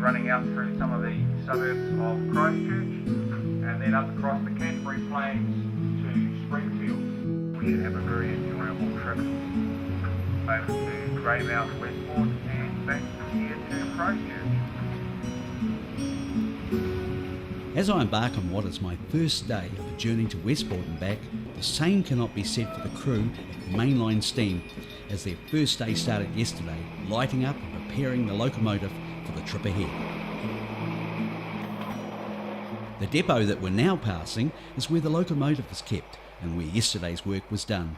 running out through some of the suburbs of Christchurch and then up across the Canterbury Plains to Springfield. We should have a very enjoyable trip over to Greymouth, Westport and back here to Christchurch. As I embark on what is my first day of a journey to Westport and back, the same cannot be said for the crew at Mainline Steam, as their first day started yesterday, lighting up and preparing the locomotive for the trip ahead. The depot that we're now passing is where the locomotive is kept and where yesterday's work was done.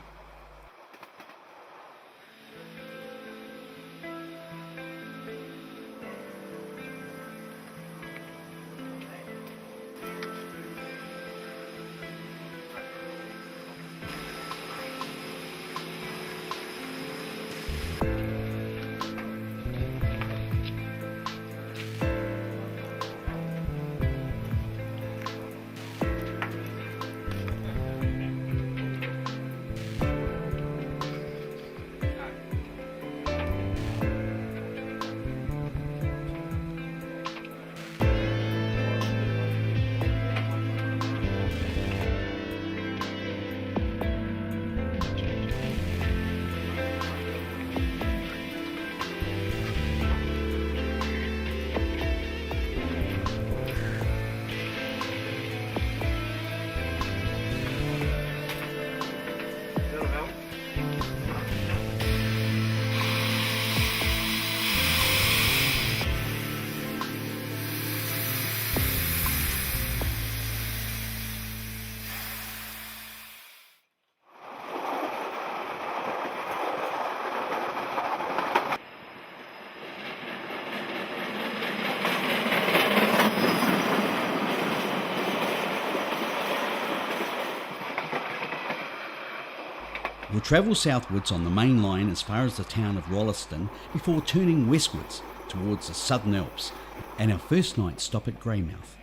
We'll travel southwards on the main line as far as the town of Rolleston before turning westwards towards the Southern Alps, and our first night stop at Greymouth.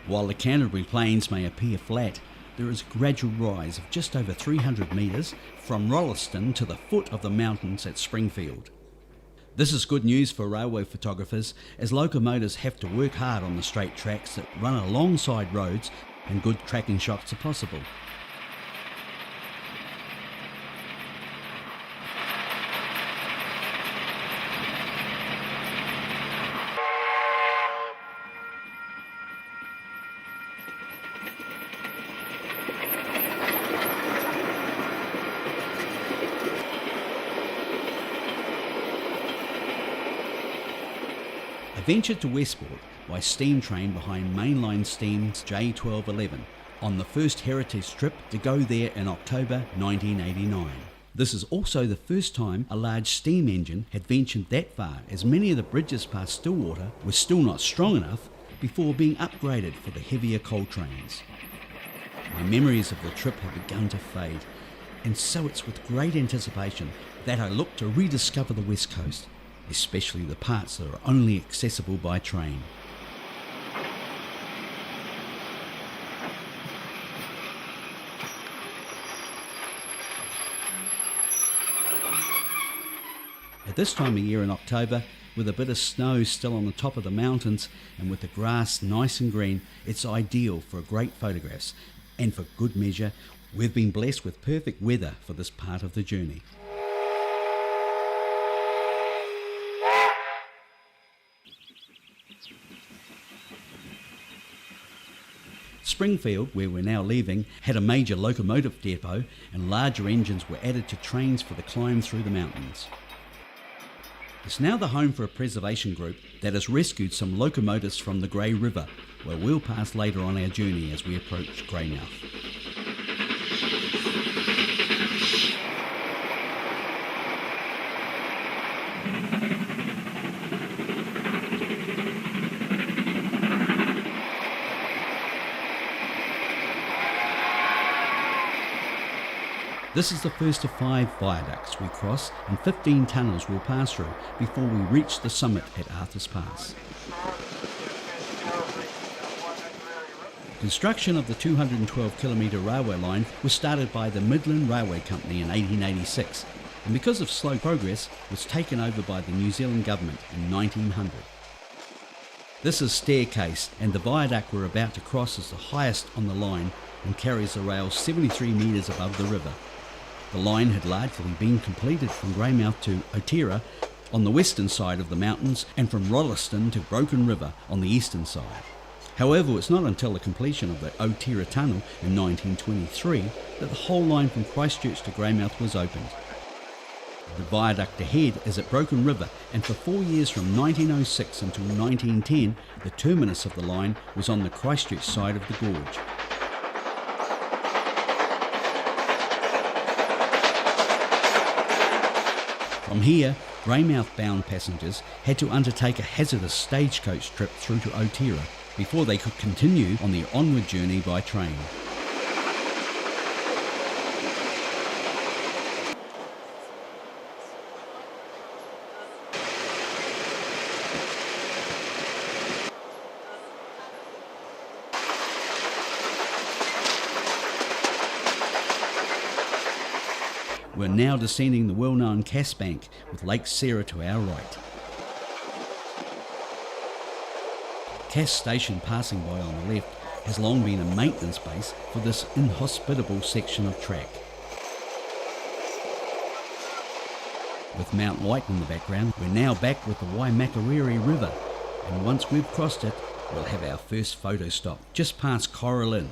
While the Canterbury Plains may appear flat, there is a gradual rise of just over 300 metres from Rolleston to the foot of the mountains at Springfield. This is good news for railway photographers, as locomotives have to work hard on the straight tracks that run alongside roads, and good tracking shots are possible. I ventured to Westport by steam train behind Mainline Steam's J1211 on the first heritage trip to go there in October 1989. This is also the first time a large steam engine had ventured that far, as many of the bridges past Stillwater were still not strong enough before being upgraded for the heavier coal trains. My memories of the trip have begun to fade, and so it's with great anticipation that I look to rediscover the West Coast, especially the parts that are only accessible by train. At this time of year in October, with a bit of snow still on the top of the mountains and with the grass nice and green, it's ideal for great photographs. And for good measure, we've been blessed with perfect weather for this part of the journey. Springfield, where we're now leaving, had a major locomotive depot, and larger engines were added to trains for the climb through the mountains. It's now the home for a preservation group that has rescued some locomotives from the Grey River, where we'll pass later on our journey as we approach Greymouth. This is the first of 5 viaducts we cross, and 15 tunnels we'll pass through before we reach the summit at Arthur's Pass. Construction of the 212 kilometre railway line was started by the Mainline Railway Company in 1886, and because of slow progress was taken over by the New Zealand government in 1900. This is staircase, and the viaduct we're about to cross is the highest on the line and carries the rail 73 metres above the river. The line had largely been completed from Greymouth to Otira on the western side of the mountains and from Rolleston to Broken River on the eastern side. However, it's not until the completion of the Otira Tunnel in 1923 that the whole line from Christchurch to Greymouth was opened. The viaduct ahead is at Broken River, and for 4 years from 1906 until 1910 the terminus of the line was on the Christchurch side of the gorge. From here, Greymouth-bound passengers had to undertake a hazardous stagecoach trip through to Otira before they could continue on their onward journey by train. We're now descending the well-known Cass Bank with Lake Sarah to our right. Cass Station, passing by on the left, has long been a maintenance base for this inhospitable section of track. With Mount White in the background, we're now back with the Waimakariri River, and once we've crossed it, we'll have our first photo stop just past Coral Inn.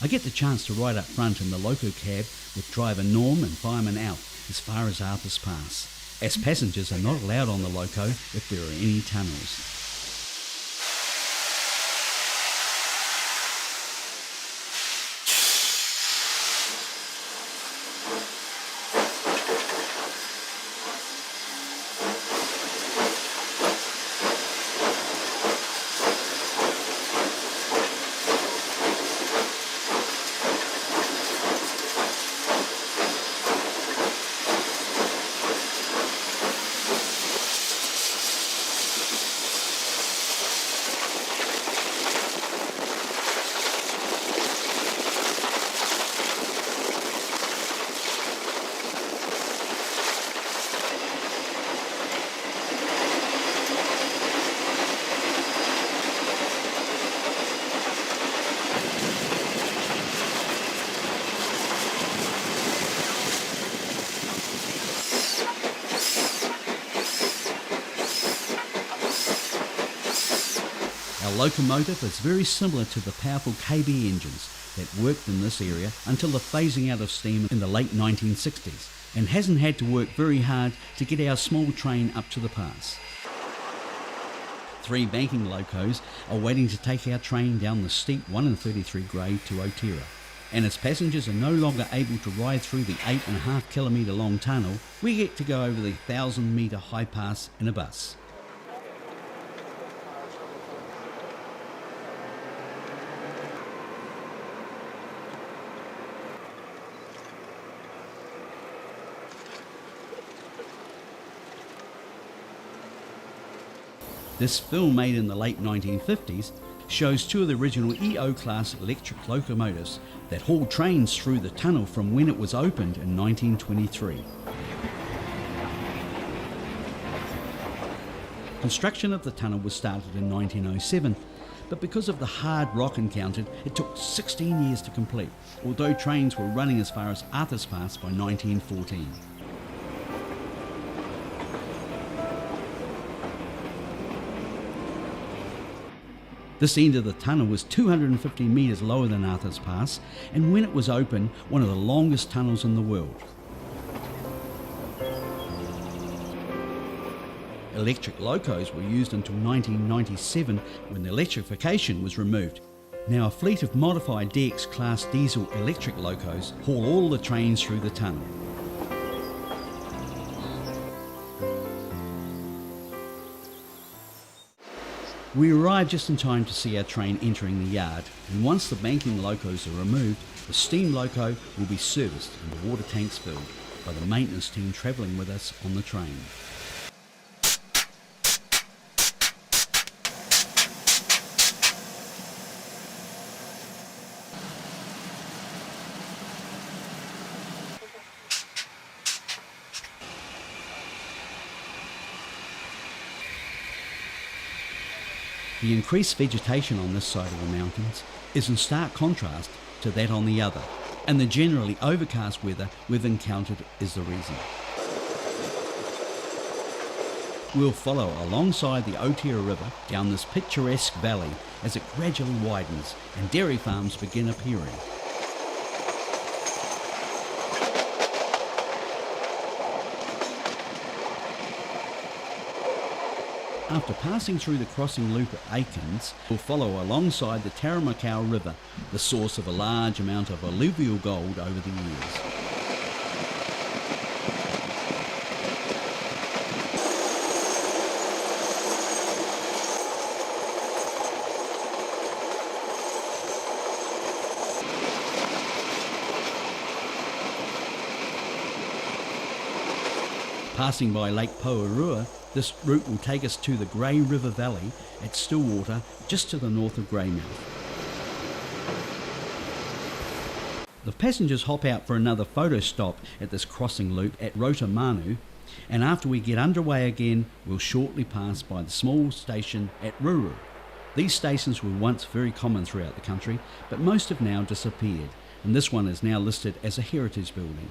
I get the chance to ride up front in the loco cab with driver Norm and fireman Alf as far as Arthur's Pass, as passengers are not allowed on the loco if there are any tunnels. Our locomotive is very similar to the powerful KB engines that worked in this area until the phasing out of steam in the late 1960s, and hasn't had to work very hard to get our small train up to the pass. 3 banking locos are waiting to take our train down the steep 1:33 grade to Otira, and as passengers are no longer able to ride through the 8.5 kilometre long tunnel, we get to go over the 1,000 metre high pass in a bus. This film, made in the late 1950s, shows 2 of the original EO class electric locomotives that hauled trains through the tunnel from when it was opened in 1923. Construction of the tunnel was started in 1907, but because of the hard rock encountered, it took 16 years to complete, although trains were running as far as Arthur's Pass by 1914. This end of the tunnel was 250 metres lower than Arthur's Pass, and when it was open, one of the longest tunnels in the world. Electric locos were used until 1997, when the electrification was removed. Now a fleet of modified DX class diesel electric locos haul all the trains through the tunnel. We arrived just in time to see our train entering the yard, and once the banking locos are removed, the steam loco will be serviced and the water tanks filled by the maintenance team travelling with us on the train. The increased vegetation on this side of the mountains is in stark contrast to that on the other, and the generally overcast weather we've encountered is the reason. We'll follow alongside the Otea River down this picturesque valley as it gradually widens and dairy farms begin appearing. After passing through the crossing loop at Aikens, we'll follow alongside the Taramakau River, the source of a large amount of alluvial gold over the years. Passing by Lake Pourua, this route will take us to the Grey River Valley at Stillwater, just to the north of Greymouth. The passengers hop out for another photo stop at this crossing loop at Rotomanu, and after we get underway again, we'll shortly pass by the small station at Ruru. These stations were once very common throughout the country, but most have now disappeared, and this one is now listed as a heritage building.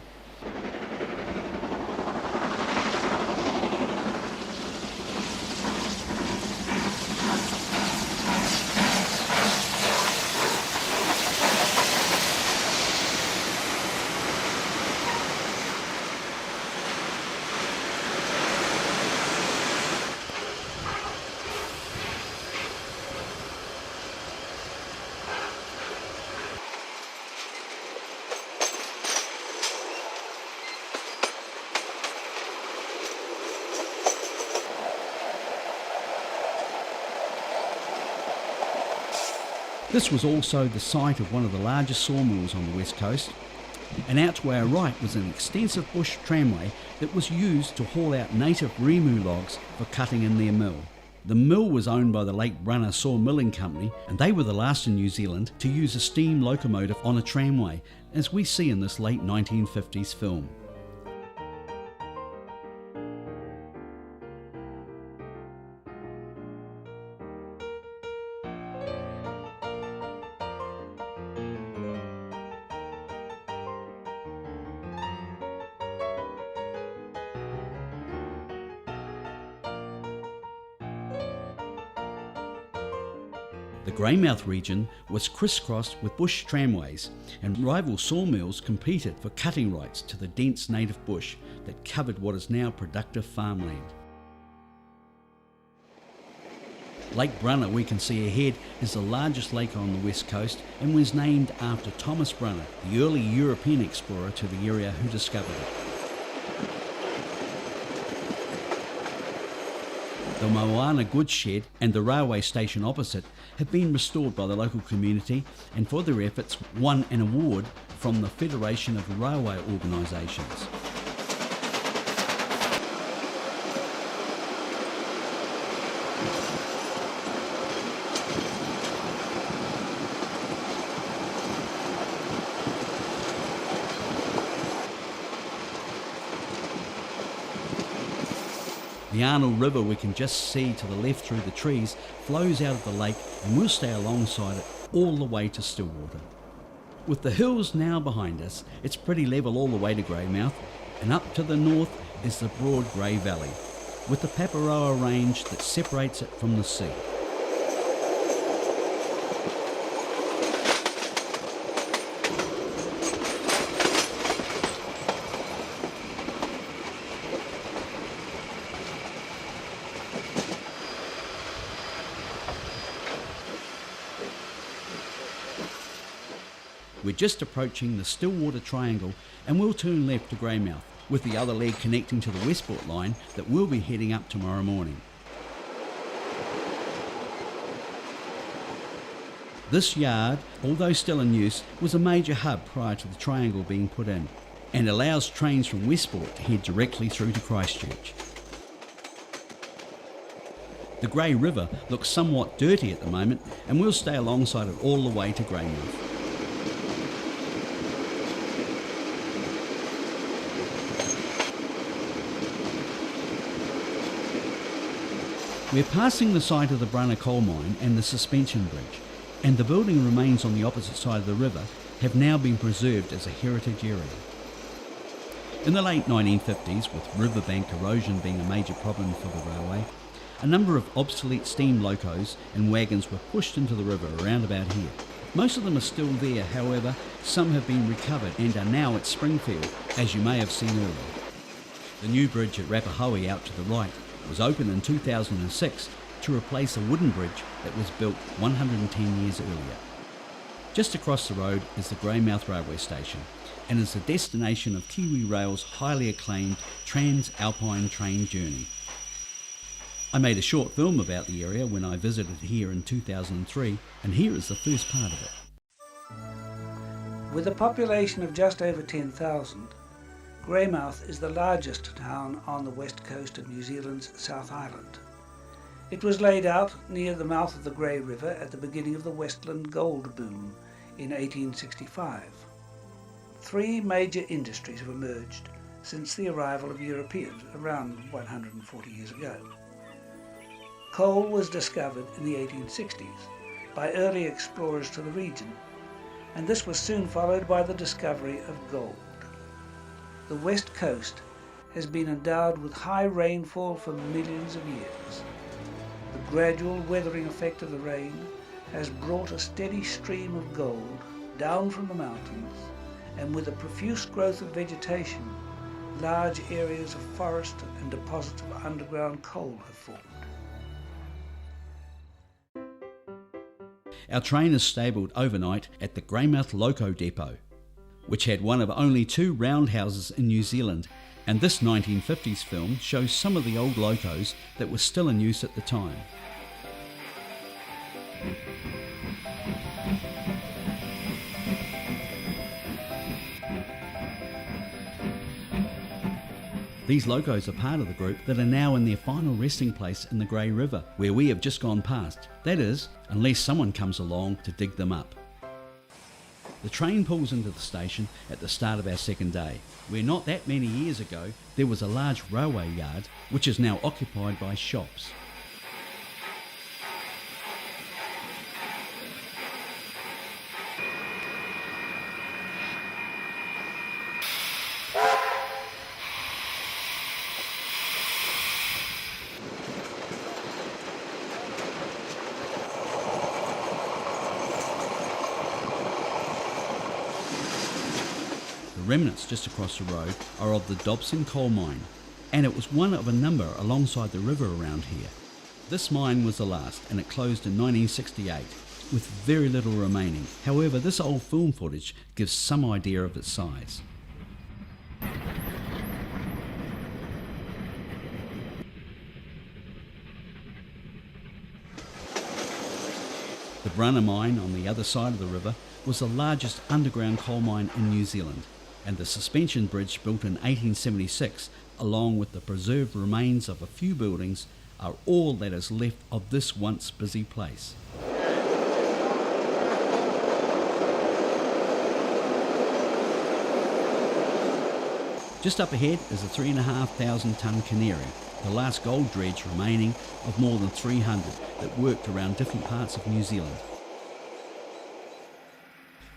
This was also the site of one of the largest sawmills on the west coast, and out to our right was an extensive bush tramway that was used to haul out native rimu logs for cutting in their mill. The mill was owned by the Lake Brunner Sawmilling Company, and they were the last in New Zealand to use a steam locomotive on a tramway, as we see in this late 1950s film. The Greymouth region was crisscrossed with bush tramways, and rival sawmills competed for cutting rights to the dense native bush that covered what is now productive farmland. Lake Brunner, we can see ahead, is the largest lake on the west coast and was named after Thomas Brunner, the early European explorer to the area who discovered it. The Moana goods shed and the railway station opposite have been restored by the local community, and for their efforts won an award from the Federation of Railway Organisations. The Arnold River, we can just see to the left through the trees, flows out of the lake, and we'll stay alongside it all the way to Stillwater. With the hills now behind us, it's pretty level all the way to Greymouth, and up to the north is the broad Grey Valley, with the Paparoa Range that separates it from the sea. We're just approaching the Stillwater Triangle, and we'll turn left to Greymouth, with the other leg connecting to the Westport line that we'll be heading up tomorrow morning. This yard, although still in use, was a major hub prior to the triangle being put in, and allows trains from Westport to head directly through to Christchurch. The Grey River looks somewhat dirty at the moment, and we'll stay alongside it all the way to Greymouth. We're passing the site of the Brunner coal mine and the suspension bridge, and the building remains on the opposite side of the river have now been preserved as a heritage area. In the late 1950s, with riverbank erosion being a major problem for the railway, a number of obsolete steam locos and wagons were pushed into the river around about here. Most of them are still there, however, some have been recovered and are now at Springfield, as you may have seen earlier. The new bridge at Rapahoe out to the right was opened in 2006 to replace a wooden bridge that was built 110 years earlier. Just across the road is the Greymouth railway station and is the destination of Kiwi Rail's highly acclaimed Trans-Alpine train journey. I made a short film about the area when I visited here in 2003, and here is the first part of it. With a population of just over 10,000, Greymouth is the largest town on the west coast of New Zealand's South Island. It was laid out near the mouth of the Grey River at the beginning of the Westland gold boom in 1865. Three major industries have emerged since the arrival of Europeans around 140 years ago. Coal was discovered in the 1860s by early explorers to the region, and this was soon followed by the discovery of gold. The west coast has been endowed with high rainfall for millions of years. The gradual weathering effect of the rain has brought a steady stream of gold down from the mountains, and with a profuse growth of vegetation, large areas of forest and deposits of underground coal have formed. Our train is stabled overnight at the Greymouth Loco Depot, which had one of only two roundhouses in New Zealand, and this 1950s film shows some of the old locos that were still in use at the time. These locos are part of the group that are now in their final resting place in the Grey River, where we have just gone past. That is, unless someone comes along to dig them up. The train pulls into the station at the start of our second day, where not that many years ago there was a large railway yard which is now occupied by shops. The remnants just across the road are of the Dobson coal mine, and it was one of a number alongside the river around here. This mine was the last, and it closed in 1968, with very little remaining. However, this old film footage gives some idea of its size. The Brunner mine on the other side of the river was the largest underground coal mine in New Zealand, and the suspension bridge built in 1876, along with the preserved remains of a few buildings, are all that is left of this once busy place. Just up ahead is a 3,500 tonne Canary, the last gold dredge remaining of more than 300 that worked around different parts of New Zealand.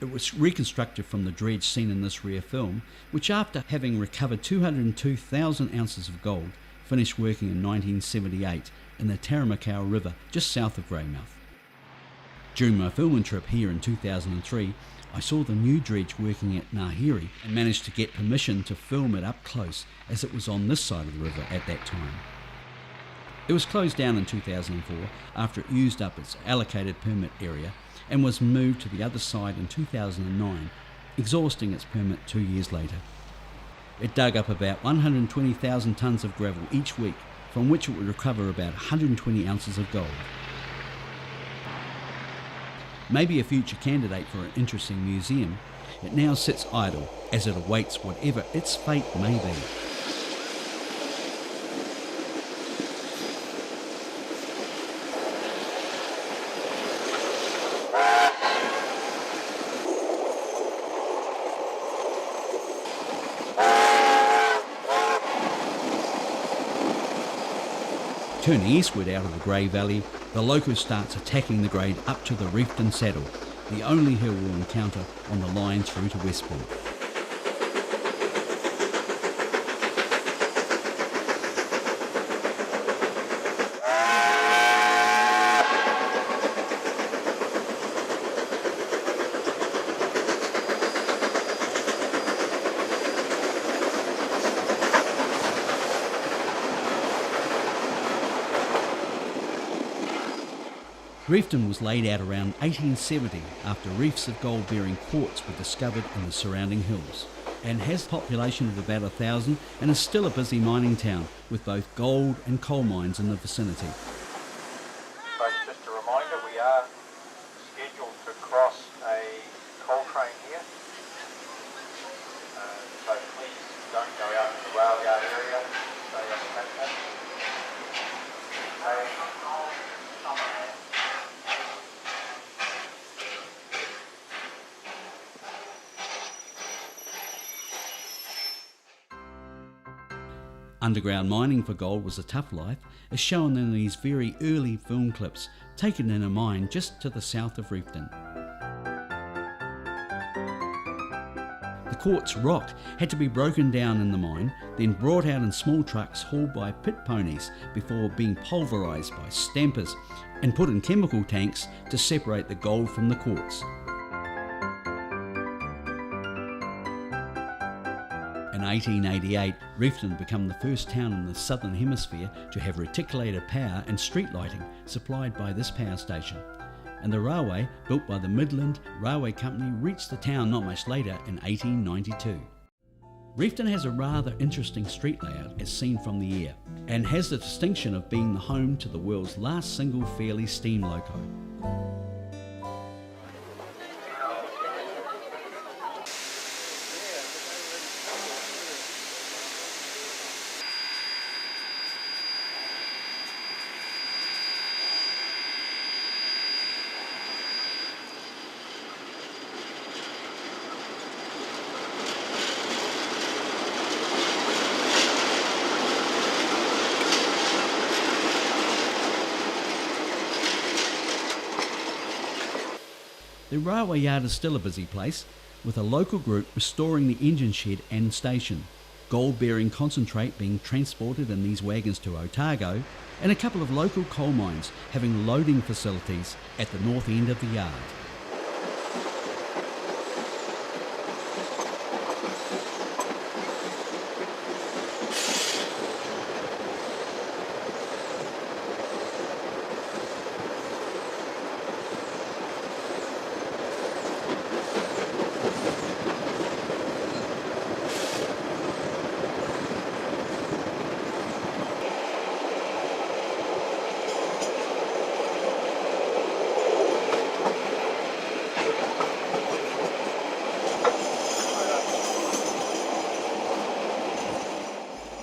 It was reconstructed from the dredge seen in this rear film, which after having recovered 202,000 ounces of gold, finished working in 1978 in the Taramacau River just south of Greymouth. During my filming trip here in 2003, I saw the new dredge working at Ngāhere and managed to get permission to film it up close, as it was on this side of the river at that time. It was closed down in 2004 after it used up its allocated permit area and was moved to the other side in 2009, exhausting its permit 2 years later. It dug up about 120,000 tonnes of gravel each week, from which it would recover about 120 ounces of gold. Maybe a future candidate for an interesting museum, it now sits idle as it awaits whatever its fate may be. Turning eastward out of the Grey Valley, the locos starts attacking the grade up to the Frankton saddle, the only hill we'll encounter on the line through to Westport. Frankton was laid out around 1870 after reefs of gold-bearing quartz were discovered in the surrounding hills, and has a population of about 1,000 and is still a busy mining town with both gold and coal mines in the vicinity. So just a reminder, we are scheduled to cross a coal train here, so please don't go out to the rail yard area, stay on the platform. Underground mining for gold was a tough life, as shown in these very early film clips taken in a mine just to the south of Frankton. The quartz rock had to be broken down in the mine, then brought out in small trucks hauled by pit ponies before being pulverised by stampers and put in chemical tanks to separate the gold from the quartz. In 1888, Frankton became the first town in the southern hemisphere to have reticulated power and street lighting supplied by this power station. And the railway, built by the Midland Railway Company, reached the town not much later in 1892. Frankton has a rather interesting street layout as seen from the air, and has the distinction of being the home to the world's last single fairly steam loco. The railway yard is still a busy place, with a local group restoring the engine shed and station, gold-bearing concentrate being transported in these wagons to Otago, and a couple of local coal mines having loading facilities at the north end of the yard.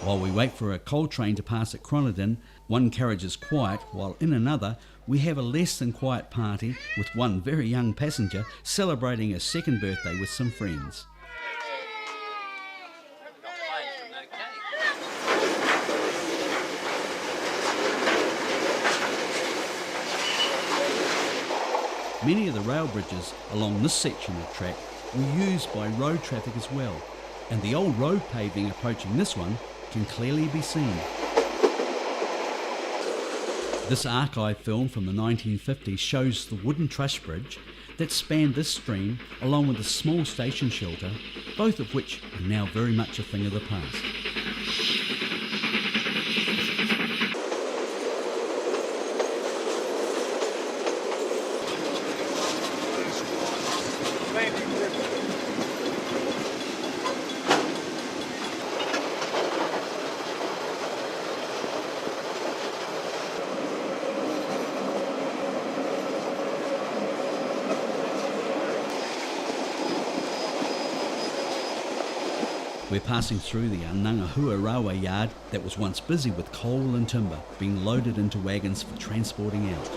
While we wait for a coal train to pass at Cronodon, one carriage is quiet, while in another we have a less than quiet party with one very young passenger celebrating a second birthday with some friends. Many of the rail bridges along this section of track were used by road traffic as well, and the old road paving approaching this one can clearly be seen. This archive film from the 1950s shows the wooden truss bridge that spanned this stream along with a small station shelter, both of which are now very much a thing of the past. We're passing through the Hutt Railway Yard that was once busy with coal and timber being loaded into wagons for transporting out.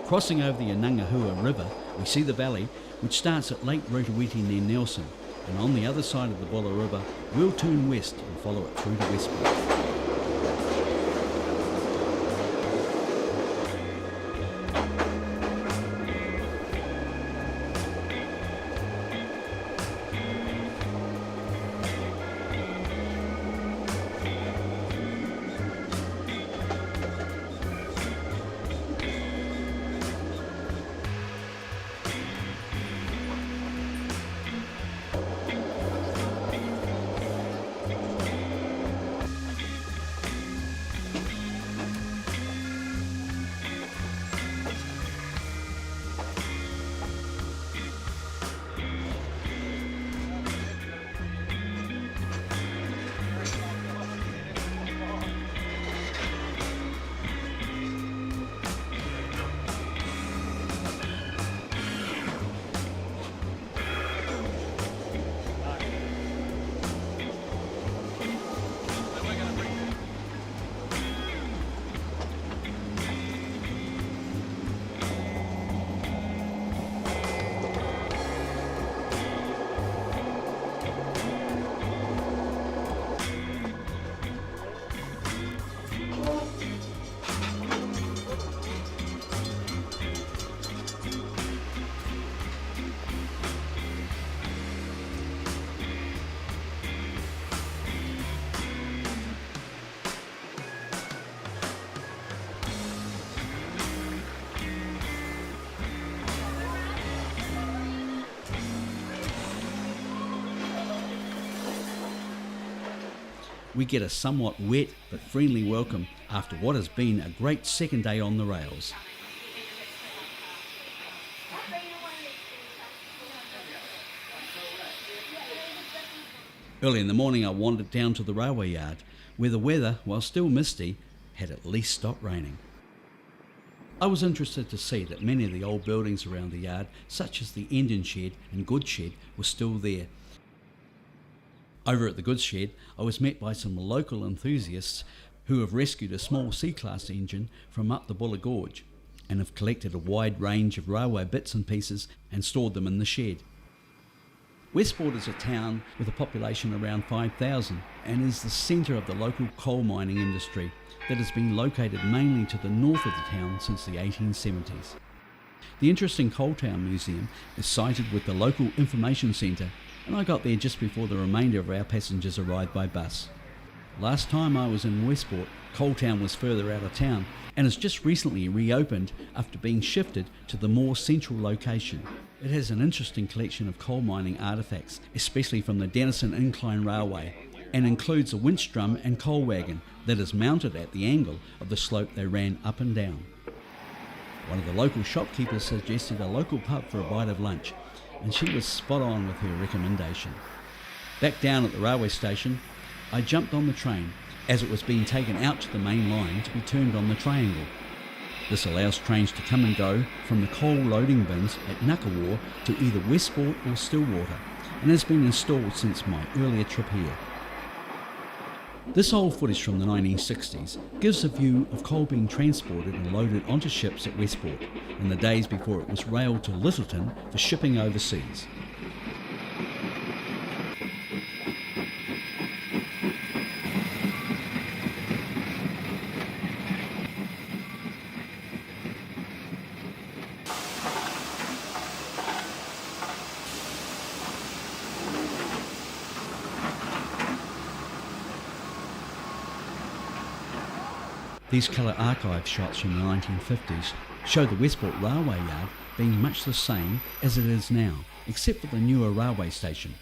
Crossing over the Anangahua River, we see the valley, which starts at Lake Rotawiti near Nelson and on the other side of the Buller River, we'll turn west and follow it through to Westport. We get a somewhat wet but friendly welcome after what has been a great second day on the rails. Early in the morning I wandered down to the railway yard, where the weather, while still misty, had at least stopped raining. I was interested to see that many of the old buildings around the yard, such as the engine shed and goods shed, were still there. Over at the goods shed, I was met by some local enthusiasts who have rescued a small C-class engine from up the Buller Gorge and have collected a wide range of railway bits and pieces and stored them in the shed. Westport is a town with a population around 5,000 and is the centre of the local coal mining industry that has been located mainly to the north of the town since the 1870s. The interesting Coal Town Museum is sited with the local information centre, and I got there just before the remainder of our passengers arrived by bus. Last time I was in Westport, Coal Town was further out of town and has just recently reopened after being shifted to the more central location. It has an interesting collection of coal mining artefacts, especially from the Denison Incline Railway, and includes a winch drum and coal wagon that is mounted at the angle of the slope they ran up and down. One of the local shopkeepers suggested a local pub for a bite of lunch, and she was spot on with her recommendation. Back down at the railway station, I jumped on the train as it was being taken out to the main line to be turned on the triangle. This allows trains to come and go from the coal loading bins at Nukawa to either Westport or Stillwater, and has been installed since my earlier trip here. This old footage from the 1960s gives a view of coal being transported and loaded onto ships at Westport in the days before it was railed to Lyttelton for shipping overseas. These colour archive shots from the 1950s show the Westport Railway Yard being much the same as it is now, except for the newer railway station.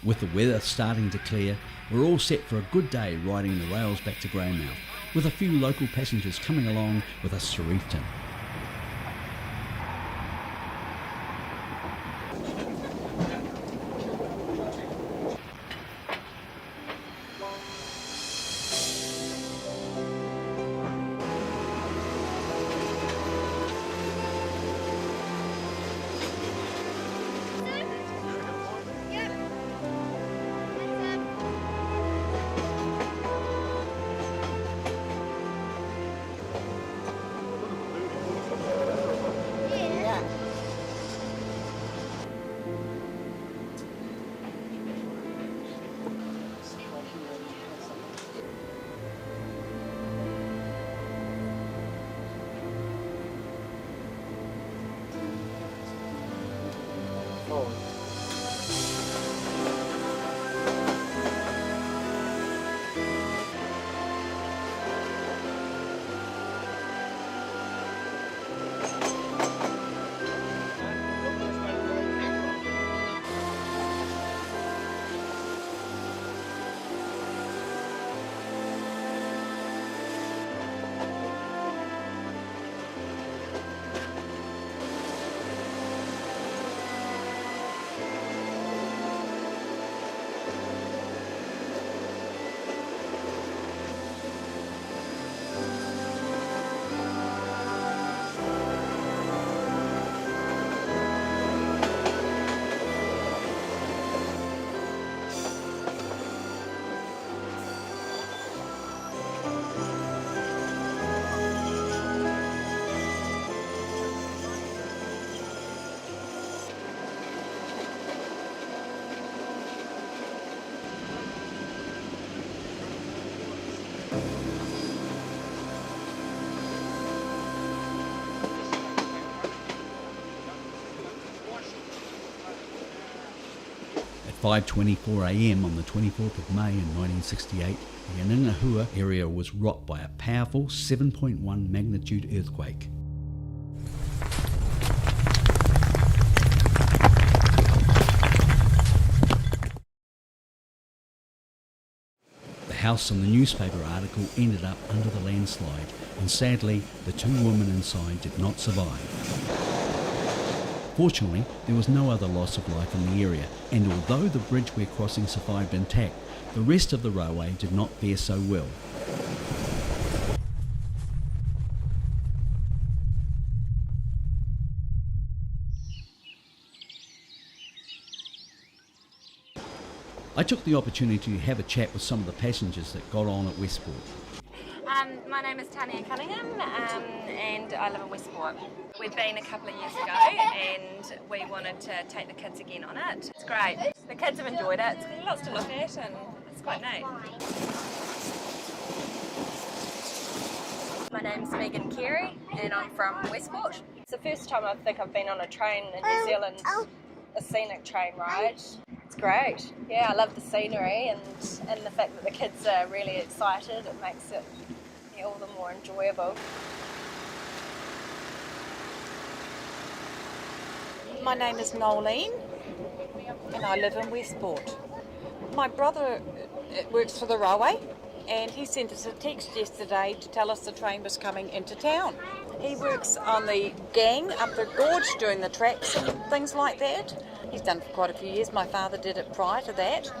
With the weather starting to clear, we're all set for a good day riding the rails back to Greymouth, with a few local passengers coming along with us to Frankton. 5:24 a.m. on the 24th of May in 1968, the Inangahua area was rocked by a powerful 7.1 magnitude earthquake. The house in the newspaper article ended up under the landslide, and sadly, the two women inside did not survive. Fortunately, there was no other loss of life in the area, and although the bridge we're crossing survived intact, the rest of the railway did not fare so well. I took the opportunity to have a chat with some of the passengers that got on at Westport. My name is Tania Cunningham and I live in Westport. We've been a couple of years ago and we wanted to take the kids again on it. It's great. The kids have enjoyed it. It's got lots to look at and it's quite neat. My name's Megan Carey and I'm from Westport. It's the first time I think I've been on a train in New Zealand, a scenic train ride. It's great. Yeah, I love the scenery and the fact that the kids are really excited. It makes it all the more enjoyable. My name is Nolene and I live in Westport. My brother works for the railway and he sent us a text yesterday to tell us the train was coming into town. He works on the gang up the gorge doing the tracks and things like that. He's done it for quite a few years. My father did it prior to that.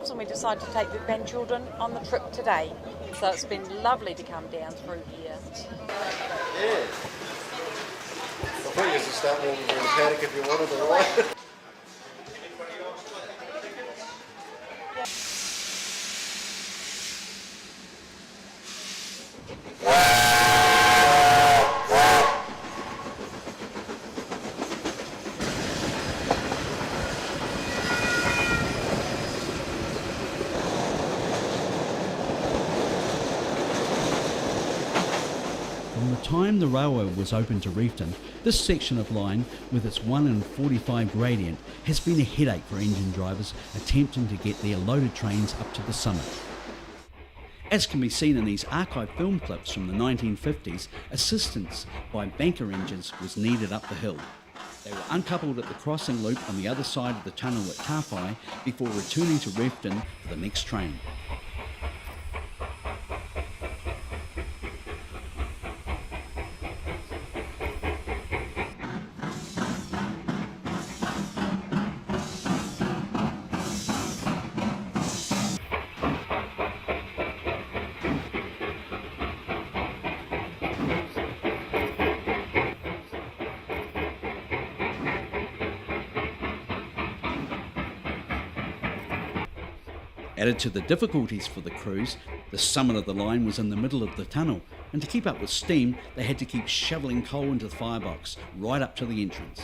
So we decided to take the grandchildren on the trip today. So it's been lovely to come down through here. Yeah. I thought you used to start walking through the paddock if you wanted to, right? From the time the railway was open to Frankton, this section of line, with its 1 in 45 gradient, has been a headache for engine drivers attempting to get their loaded trains up to the summit. As can be seen in these archive film clips from the 1950s, assistance by banker engines was needed up the hill. They were uncoupled at the crossing loop on the other side of the tunnel at Taihape before returning to Frankton for the next train. Added to the difficulties for the crews, the summit of the line was in the middle of the tunnel, and to keep up with steam, they had to keep shoveling coal into the firebox right up to the entrance.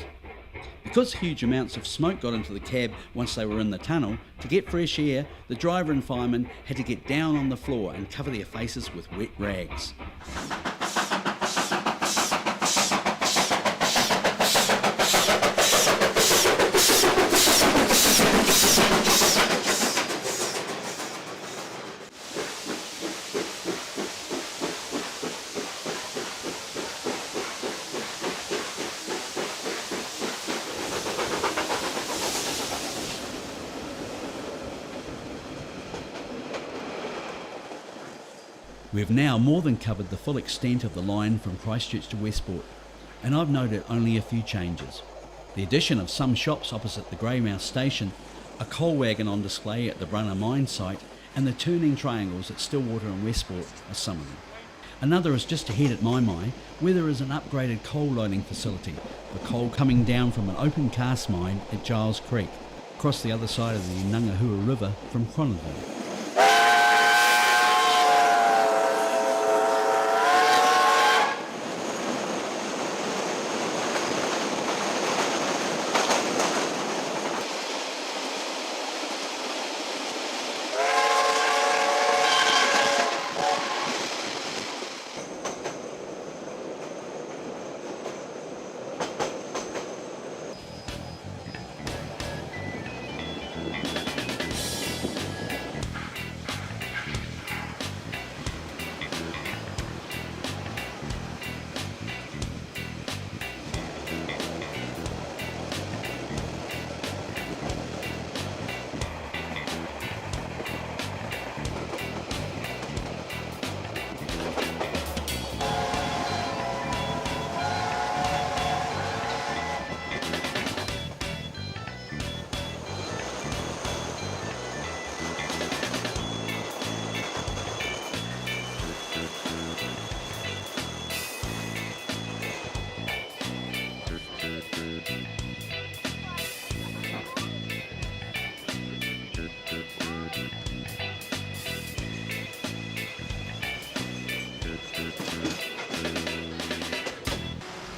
Because huge amounts of smoke got into the cab once they were in the tunnel, to get fresh air, the driver and fireman had to get down on the floor and cover their faces with wet rags. We have now more than covered the full extent of the line from Christchurch to Westport, and I've noted only a few changes. The addition of some shops opposite the Greymouth station, a coal wagon on display at the Brunner mine site, and the turning triangles at Stillwater and Westport are some of them. Another is just ahead at Mainline, where there is an upgraded coal loading facility for coal coming down from an open cast mine at Giles Creek, across the other side of the Inangahua River from Frankton.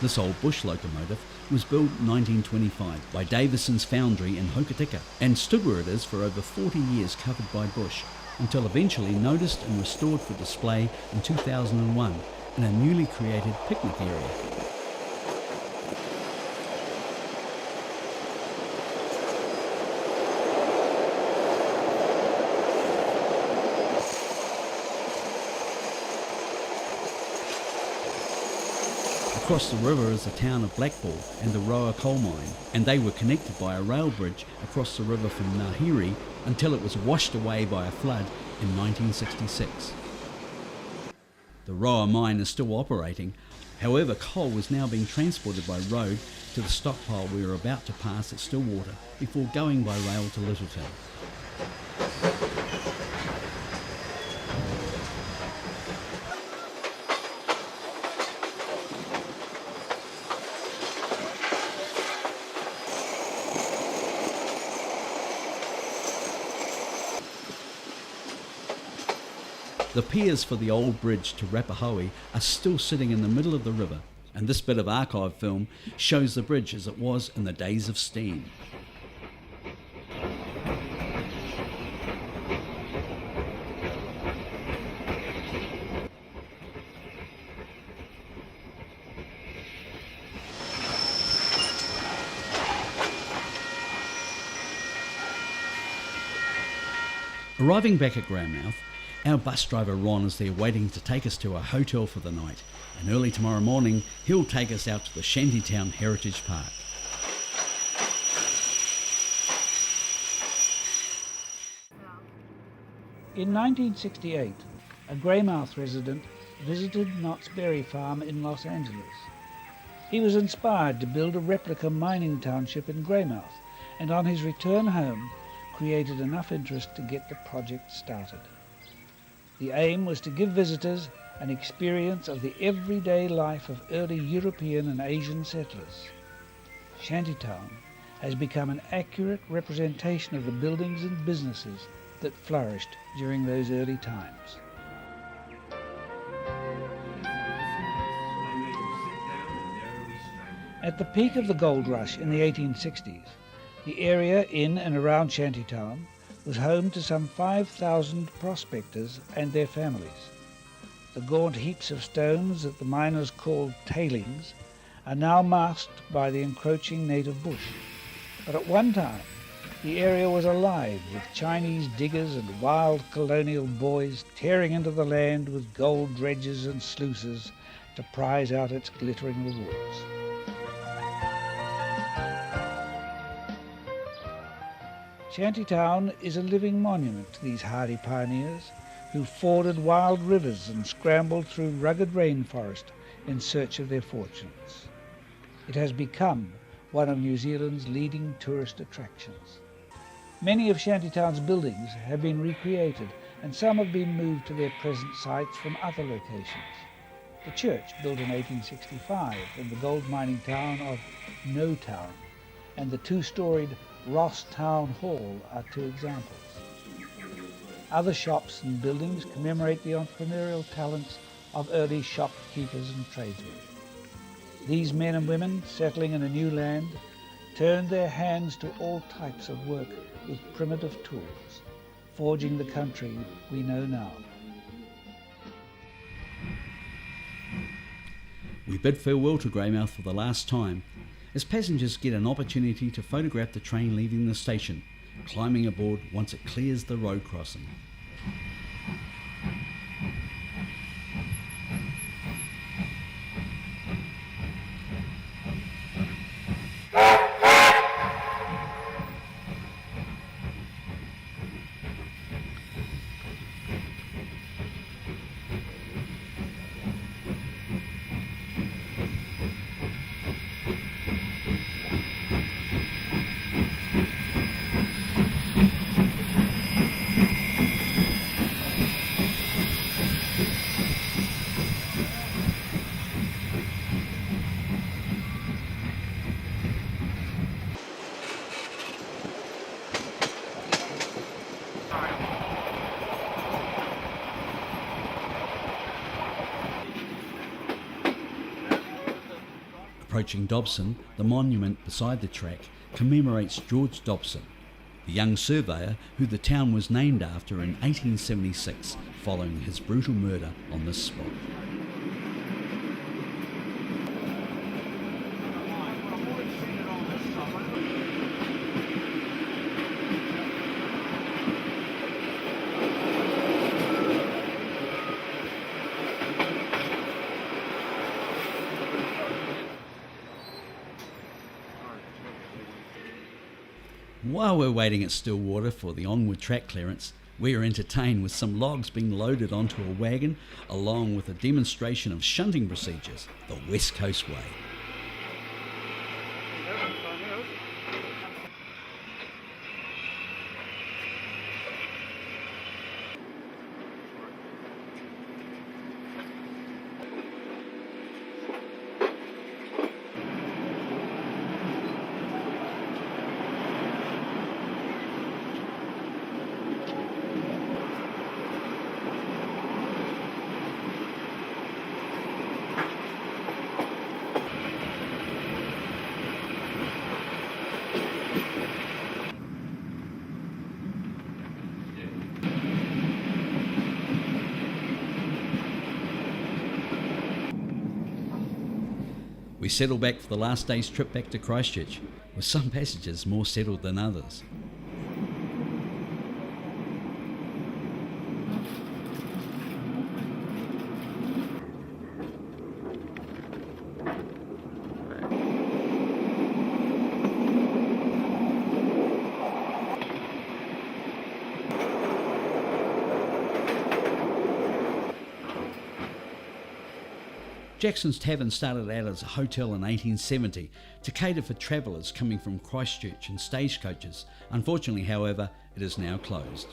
This old bush locomotive was built in 1925 by Davison's foundry in Hokitika and stood where it is for over 40 years covered by bush, until eventually noticed and restored for display in 2001 in a newly created picnic area. Across the river is the town of Blackpool and the Roa coal mine, and they were connected by a rail bridge across the river from Ngāhiri until it was washed away by a flood in 1966. The Roa mine is still operating, however coal is now being transported by road to the stockpile we are about to pass at Stillwater before going by rail to Lyttelton. The piers for the old bridge to Rapahoe are still sitting in the middle of the river, and this bit of archive film shows the bridge as it was in the days of steam. Arriving back at Greymouth, our bus driver Ron is there waiting to take us to a hotel for the night, and early tomorrow morning he'll take us out to the Shantytown Heritage Park. In 1968, a Greymouth resident visited Knott's Berry Farm in Los Angeles. He was inspired to build a replica mining township in Greymouth, and on his return home created enough interest to get the project started. The aim was to give visitors an experience of the everyday life of early European and Asian settlers. Shantytown has become an accurate representation of the buildings and businesses that flourished during those early times. At the peak of the gold rush in the 1860s, the area in and around Shantytown was home to some 5,000 prospectors and their families. The gaunt heaps of stones that the miners called tailings are now masked by the encroaching native bush. But at one time, the area was alive with Chinese diggers and wild colonial boys tearing into the land with gold dredges and sluices to prize out its glittering rewards. Shantytown is a living monument to these hardy pioneers who forded wild rivers and scrambled through rugged rainforest in search of their fortunes. It has become one of New Zealand's leading tourist attractions. Many of Shantytown's buildings have been recreated, and some have been moved to their present sites from other locations. The church, built in 1865 in the gold mining town of No Town, and the two-storied Ross Town Hall are two examples. Other shops and buildings commemorate the entrepreneurial talents of early shopkeepers and tradesmen. These men and women settling in a new land turned their hands to all types of work with primitive tools, forging the country we know now. We bid farewell to Greymouth for the last time, as passengers get an opportunity to photograph the train leaving the station, climbing aboard once it clears the road crossing. Approaching Dobson, the monument beside the track commemorates George Dobson, the young surveyor who the town was named after in 1876 following his brutal murder on this spot. While we're waiting at Stillwater for the onward track clearance, we are entertained with some logs being loaded onto a wagon, along with a demonstration of shunting procedures, the West Coast way. We settle back for the last day's trip back to Christchurch, with some passengers more settled than others. Jackson's Tavern started out as a hotel in 1870 to cater for travellers coming from Christchurch in stagecoaches. Unfortunately, however, it is now closed.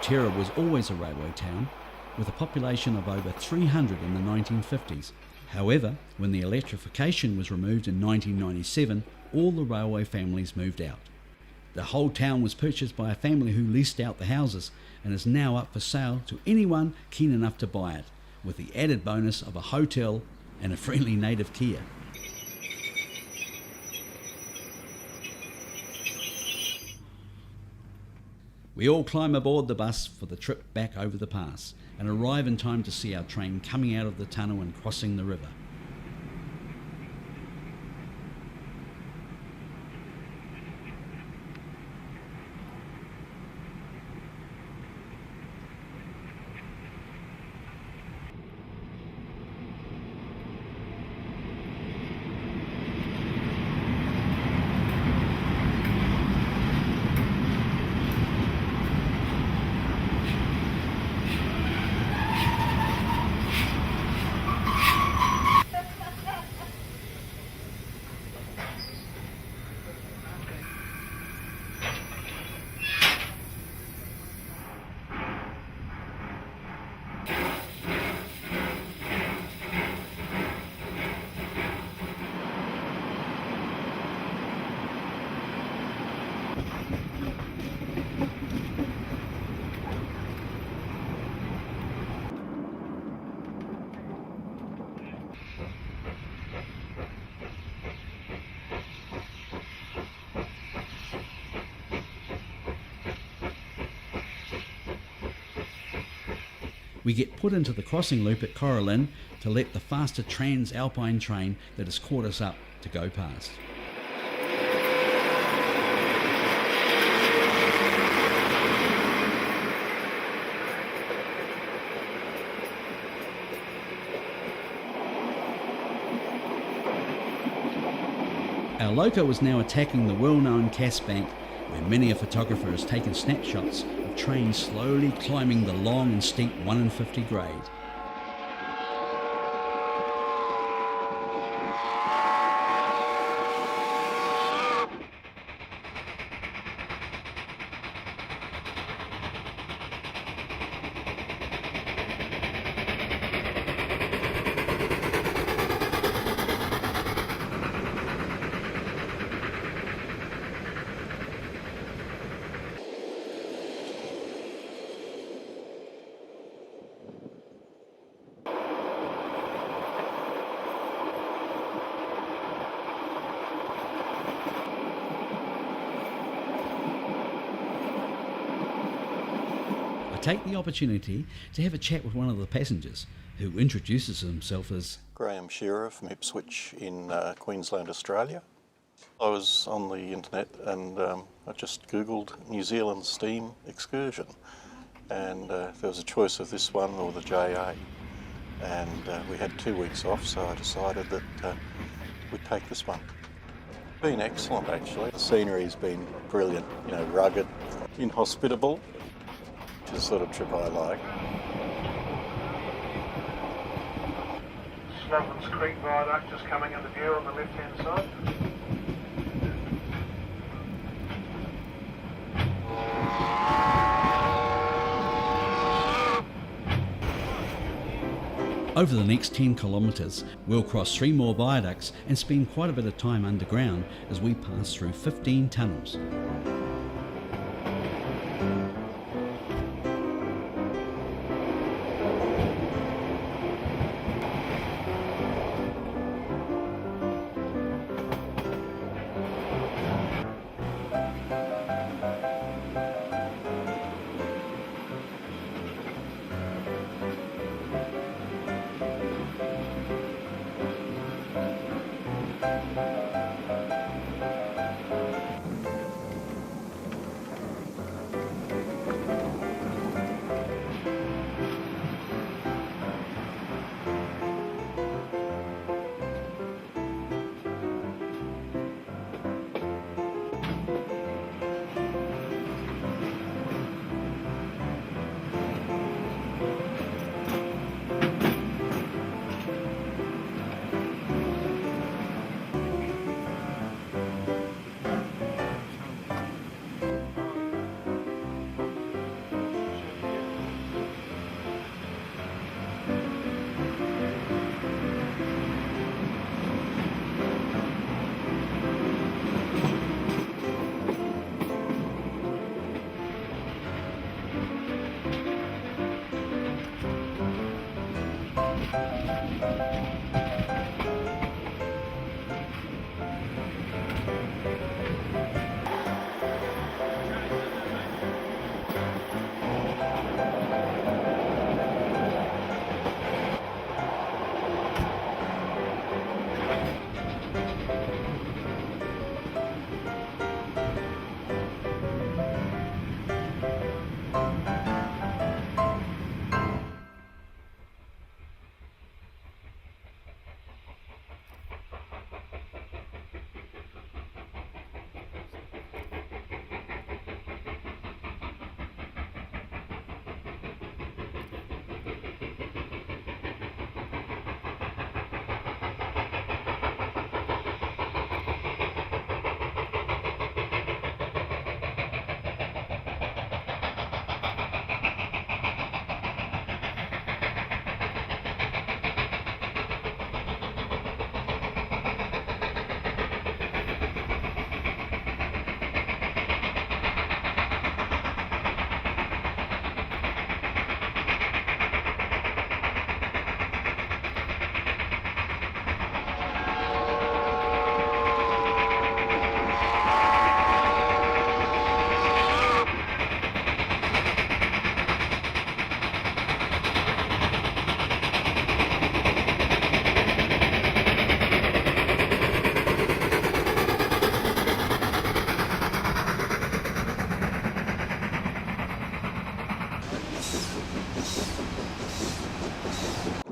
Otira was always a railway town, with a population of over 300 in the 1950s. However, when the electrification was removed in 1997, all the railway families moved out. The whole town was purchased by a family who leased out the houses and is now up for sale to anyone keen enough to buy it, with the added bonus of a hotel and a friendly native Kia. We all climb aboard the bus for the trip back over the pass and arrive in time to see our train coming out of the tunnel and crossing the river. We get put into the crossing loop at Coralin to let the faster Trans-Alpine train that has caught us up to go past. Our loco was now attacking the well-known Cass Bank, where many a photographer has taken snapshots of trains slowly climbing the long and steep 1 in 50 grade. Take the opportunity to have a chat with one of the passengers, who introduces himself as Graham Shearer from Ipswich in Queensland, Australia. I was on the internet and I just googled New Zealand Steam excursion, and there was a choice of this one or the JA, and we had 2 weeks off, so I decided that we'd take this one. It's been excellent actually. The scenery's been brilliant, you know, rugged, inhospitable. The sort of trip I like. Sloven's Creek Viaduct just coming into view on the left-hand side. Over the next 10 kilometres, we'll cross 3 more viaducts and spend quite a bit of time underground as we pass through 15 tunnels.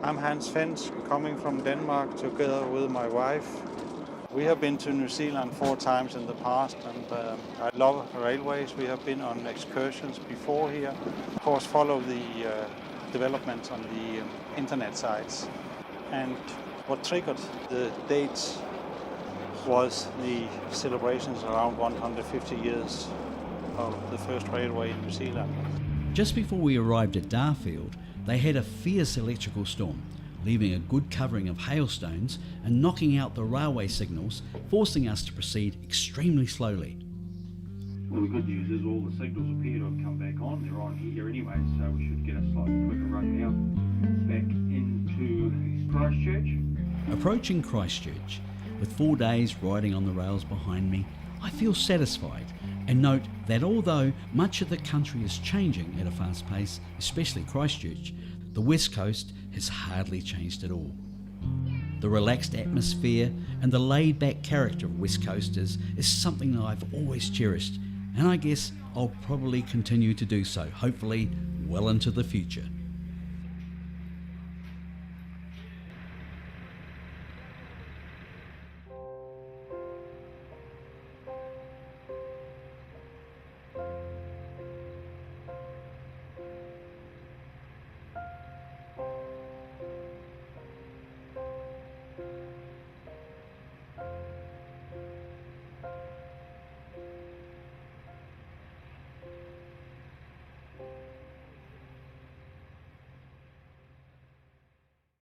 I'm Hans Fens, coming from Denmark together with my wife. We have been to New Zealand 4 times in the past, and I love railways. We have been on excursions before here. Of course, follow the developments on the internet sites. And what triggered the dates was the celebrations around 150 years of the first railway in New Zealand. Just before we arrived at Darfield, they had a fierce electrical storm, leaving a good covering of hailstones and knocking out the railway signals, forcing us to proceed extremely slowly. Well, the good news is all the signals appear to have come back on. They're on here anyway, so we should get a slightly quicker run now back into Christchurch. Approaching Christchurch, with 4 days riding on the rails behind me, I feel satisfied and note that although much of the country is changing at a fast pace, especially Christchurch, the West Coast has hardly changed at all. The relaxed atmosphere and the laid-back character of West Coasters is something that I've always cherished, and I guess I'll probably continue to do so, hopefully well into the future.